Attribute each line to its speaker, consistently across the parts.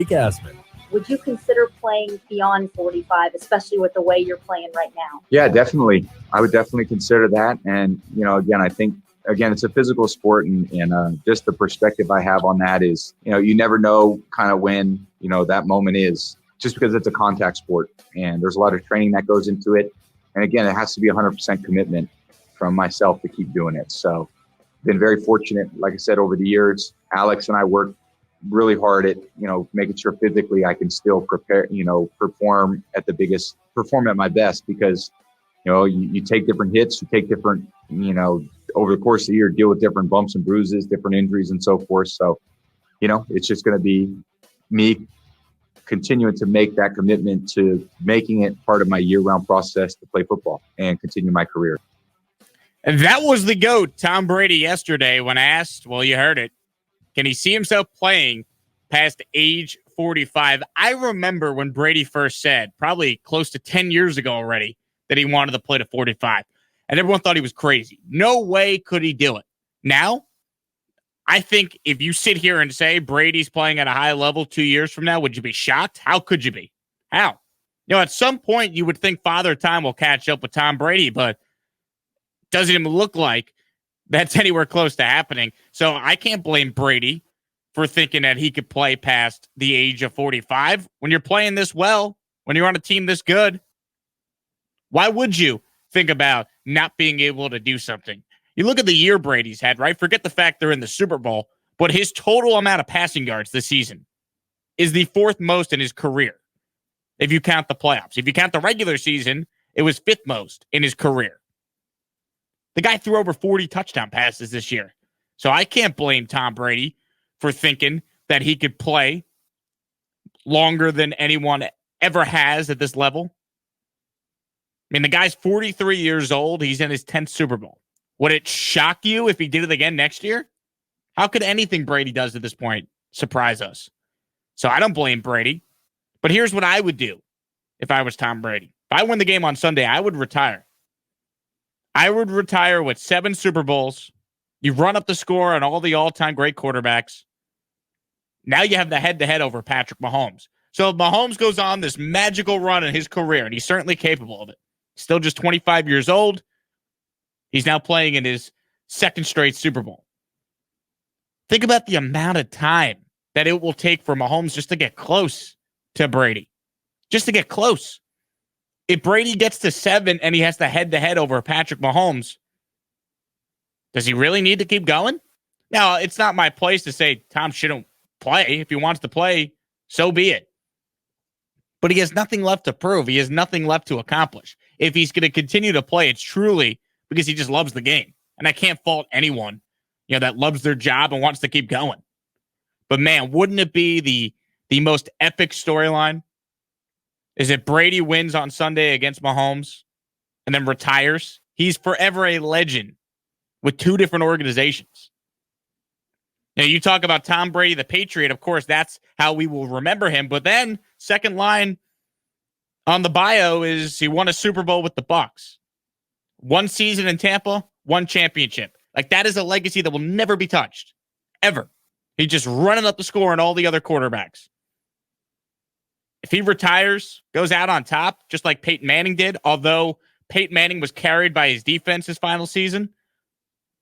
Speaker 1: Jake Asman.
Speaker 2: Would you consider playing beyond 45, especially with the way you're playing right now?
Speaker 3: Yeah, definitely. I would definitely consider that. And, again, I think, it's a physical sport. And just the perspective I have on that is, you never know kind of when, that moment is, just because it's a contact sport. And there's a lot of training that goes into it. And again, it has to be 100% commitment from myself to keep doing it. So been very fortunate, like I said, over the years. Alex and I worked really hard at, making sure physically I can still perform at my best, because, you take different hits, you take different, over the course of the year, deal with different bumps and bruises, different injuries and so forth. So, it's just going to be me continuing to make that commitment to making it part of my year-round process to play football and continue my career.
Speaker 4: And that was the GOAT, Tom Brady, yesterday when asked, well, you heard it, can he see himself playing past age 45? I remember when Brady first said, probably close to 10 years ago already, that he wanted to play to 45. And everyone thought he was crazy. No way could he do it. Now, I think if you sit here and say Brady's playing at a high level 2 years from now, would you be shocked? How could you be? How? At some point you would think Father Time will catch up with Tom Brady, but doesn't even look like that's anywhere close to happening. So I can't blame Brady for thinking that he could play past the age of 45. When you're playing this well, when you're on a team this good, why would you think about not being able to do something? You look at the year Brady's had, right? Forget the fact they're in the Super Bowl, but his total amount of passing yards this season is the fourth most in his career, if you count the playoffs. If you count the regular season, it was fifth most in his career. The guy threw over 40 touchdown passes this year. So I can't blame Tom Brady for thinking that he could play longer than anyone ever has at this level. I mean, the guy's 43 years old. He's in his 10th Super Bowl. Would it shock you if he did it again next year? How could anything Brady does at this point surprise us? So I don't blame Brady. But here's what I would do if I was Tom Brady. If I win the game on Sunday, I would retire. I would retire with 7 Super Bowls. You run up the score on all the all-time great quarterbacks. Now you have the head-to-head over Patrick Mahomes. So if Mahomes goes on this magical run in his career, and he's certainly capable of it, still just 25 years old, he's now playing in his second straight Super Bowl. Think about the amount of time that it will take for Mahomes just to get close to Brady. Just to get close. If Brady gets to 7 and he has to head-to-head over Patrick Mahomes, does he really need to keep going? Now, it's not my place to say Tom shouldn't play. If he wants to play, so be it. But he has nothing left to prove. He has nothing left to accomplish. If he's going to continue to play, it's truly because he just loves the game. And I can't fault anyone, that loves their job and wants to keep going. But man, wouldn't it be the most epic storyline? Is it Brady wins on Sunday against Mahomes and then retires? He's forever a legend with 2 different organizations. You talk about Tom Brady, the Patriot. Of course, that's how we will remember him. But then second line on the bio is he won a Super Bowl with the Bucs. 1 season in Tampa, 1 championship. Like, that is a legacy that will never be touched. Ever. He's just running up the score on all the other quarterbacks. If he retires, goes out on top, just like Peyton Manning did, although Peyton Manning was carried by his defense his final season,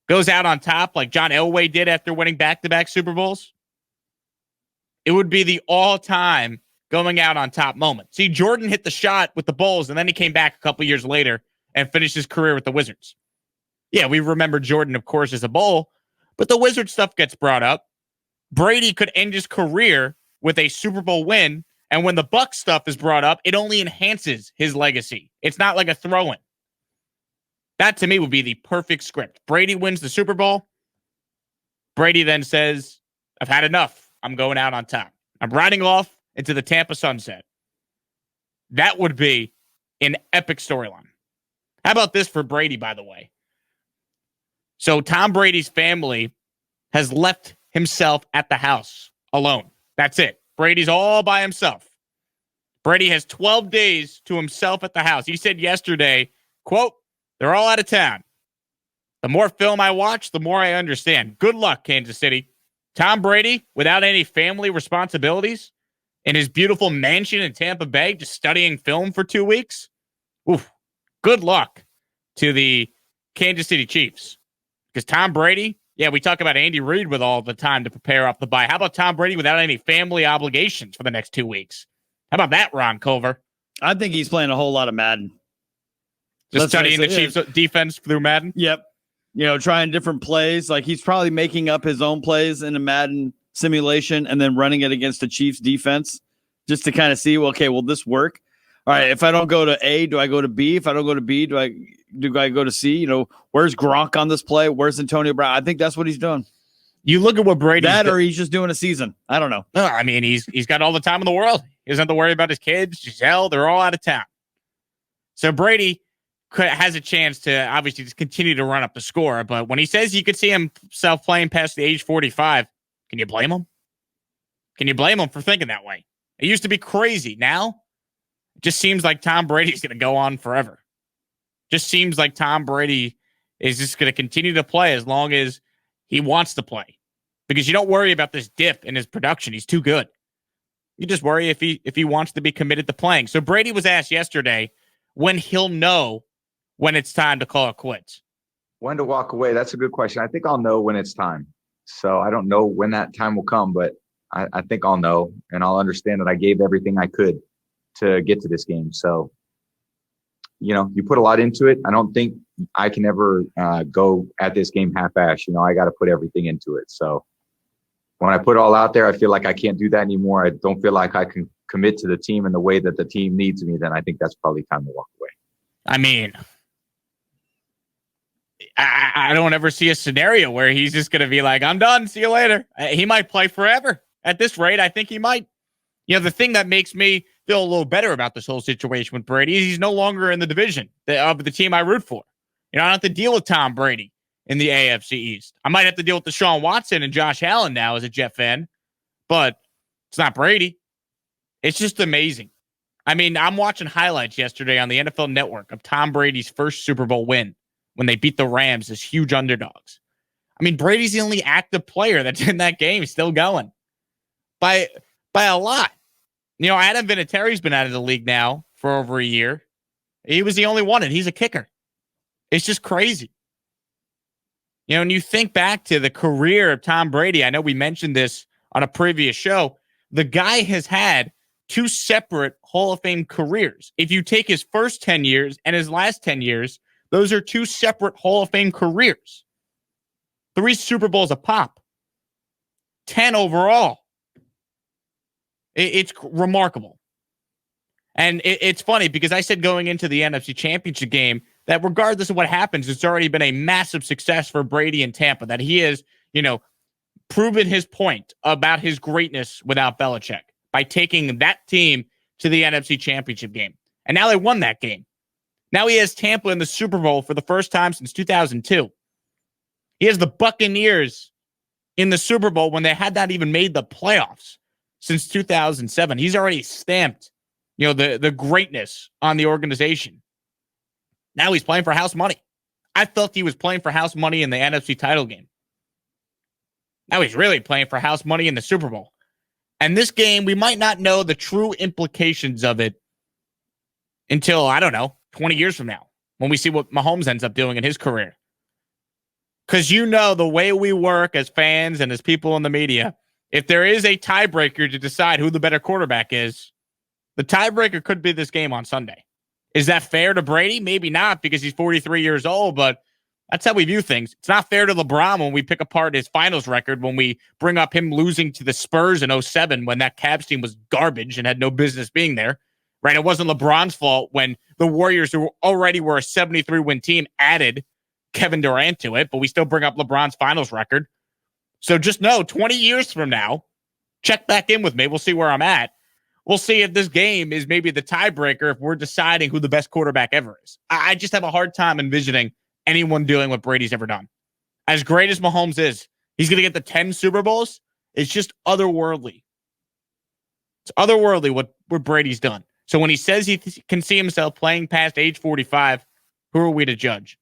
Speaker 4: goes out on top like John Elway did after winning back-to-back Super Bowls, it would be the all-time going out on top moment. See, Jordan hit the shot with the Bulls, and then he came back a couple years later and finished his career with the Wizards. Yeah, we remember Jordan, of course, as a Bull, but the Wizard stuff gets brought up. Brady could end his career with a Super Bowl win, and when the Bucs stuff is brought up, it only enhances his legacy. It's not like a throw-in. That, to me, would be the perfect script. Brady wins the Super Bowl. Brady then says, I've had enough. I'm going out on top. I'm riding off into the Tampa sunset. That would be an epic storyline. How about this for Brady, by the way? So Tom Brady's family has left himself at the house alone. That's it. Brady's all by himself. Brady has 12 days to himself at the house. He said yesterday, quote, they're all out of town. The more film I watch, the more I understand. Good luck, Kansas City. Tom Brady, without any family responsibilities, in his beautiful mansion in Tampa Bay, just studying film for 2 weeks. Oof. Good luck to the Kansas City Chiefs. Because Tom Brady, yeah, we talk about Andy Reid with all the time to prepare up the bye. How about Tom Brady without any family obligations for the next 2 weeks? How about that, Ron Culver?
Speaker 1: I think he's playing a whole lot of Madden.
Speaker 4: Just studying the Chiefs' defense through Madden?
Speaker 1: Yep. Trying different plays. Like, he's probably making up his own plays in a Madden simulation and then running it against the Chiefs defense just to kind of see, well, okay, will this work? All right, if I don't go to A, do I go to B? If I don't go to B, do I go to C? Where's Gronk on this play? Where's Antonio Brown? I think that's what he's doing.
Speaker 4: You look at what Brady
Speaker 1: or he's just doing a season. I don't know.
Speaker 4: No, I mean, he's got all the time in the world. He doesn't have to worry about his kids, Giselle. They're all out of town. So Brady has a chance to obviously just continue to run up the score. But when he says you could see himself playing past the age 45, can you blame him? Can you blame him for thinking that way? It used to be crazy. Now, it just seems like Tom Brady's going to go on forever. Just seems like Tom Brady is just going to continue to play as long as he wants to play. Because you don't worry about this dip in his production. He's too good. You just worry if he wants to be committed to playing. So Brady was asked yesterday when he'll know when it's time to call it quits.
Speaker 3: When to walk away? That's a good question. I think I'll know when it's time. So I don't know when that time will come, but I think I'll know, and I'll understand that I gave everything I could to get to this game. So, you put a lot into it. I don't think I can ever go at this game half-ass. I got to put everything into it. So when I put it all out there, I feel like I can't do that anymore. I don't feel like I can commit to the team in the way that the team needs me. Then I think that's probably time to walk away.
Speaker 4: I mean, I don't ever see a scenario where he's just going to be like, I'm done. See you later. He might play forever. At this rate, I think he might. The thing that makes me feel a little better about this whole situation with Brady is he's no longer in the division of the team I root for. I don't have to deal with Tom Brady in the AFC East. I might have to deal with Deshaun Watson and Josh Allen now as a Jet fan, but it's not Brady. It's just amazing. I mean, I'm watching highlights yesterday on the NFL Network of Tom Brady's first Super Bowl win when they beat the Rams as huge underdogs. I mean, Brady's the only active player that's in that game still going by a lot. Adam Vinatieri's been out of the league now for over a year. He was the only one, and he's a kicker. It's just crazy. When you think back to the career of Tom Brady, I know we mentioned this on a previous show. The guy has had 2 separate Hall of Fame careers. If you take his first 10 years and his last 10 years, those are 2 separate Hall of Fame careers. 3 Super Bowls a pop. 10 overall. It's remarkable. And it's funny because I said going into the NFC Championship game that regardless of what happens, it's already been a massive success for Brady in Tampa, that he has, proven his point about his greatness without Belichick by taking that team to the NFC Championship game. And now they won that game. Now he has Tampa in the Super Bowl for the first time since 2002. He has the Buccaneers in the Super Bowl when they had not even made the playoffs since 2007. He's already stamped, the greatness on the organization. Now he's playing for house money. I felt he was playing for house money in the NFC title game. Now he's really playing for house money in the Super Bowl. And this game, we might not know the true implications of it until, 20 years from now, when we see what Mahomes ends up doing in his career. Because the way we work as fans and as people in the media, if there is a tiebreaker to decide who the better quarterback is, the tiebreaker could be this game on Sunday. Is that fair to Brady? Maybe not, because he's 43 years old, but that's how we view things. It's not fair to LeBron when we pick apart his finals record, when we bring up him losing to the Spurs in 2007 when that Cavs team was garbage and had no business being there, right? It wasn't LeBron's fault when the Warriors, who already were a 73-win team, added Kevin Durant to it, but we still bring up LeBron's finals record. So just know, 20 years from now, check back in with me. We'll see where I'm at. We'll see if this game is maybe the tiebreaker if we're deciding who the best quarterback ever is. I just have a hard time envisioning anyone doing what Brady's ever done. As great as Mahomes is, he's going to get the 10 Super Bowls. It's just otherworldly. It's otherworldly what Brady's done. So when he says he can see himself playing past age 45, who are we to judge?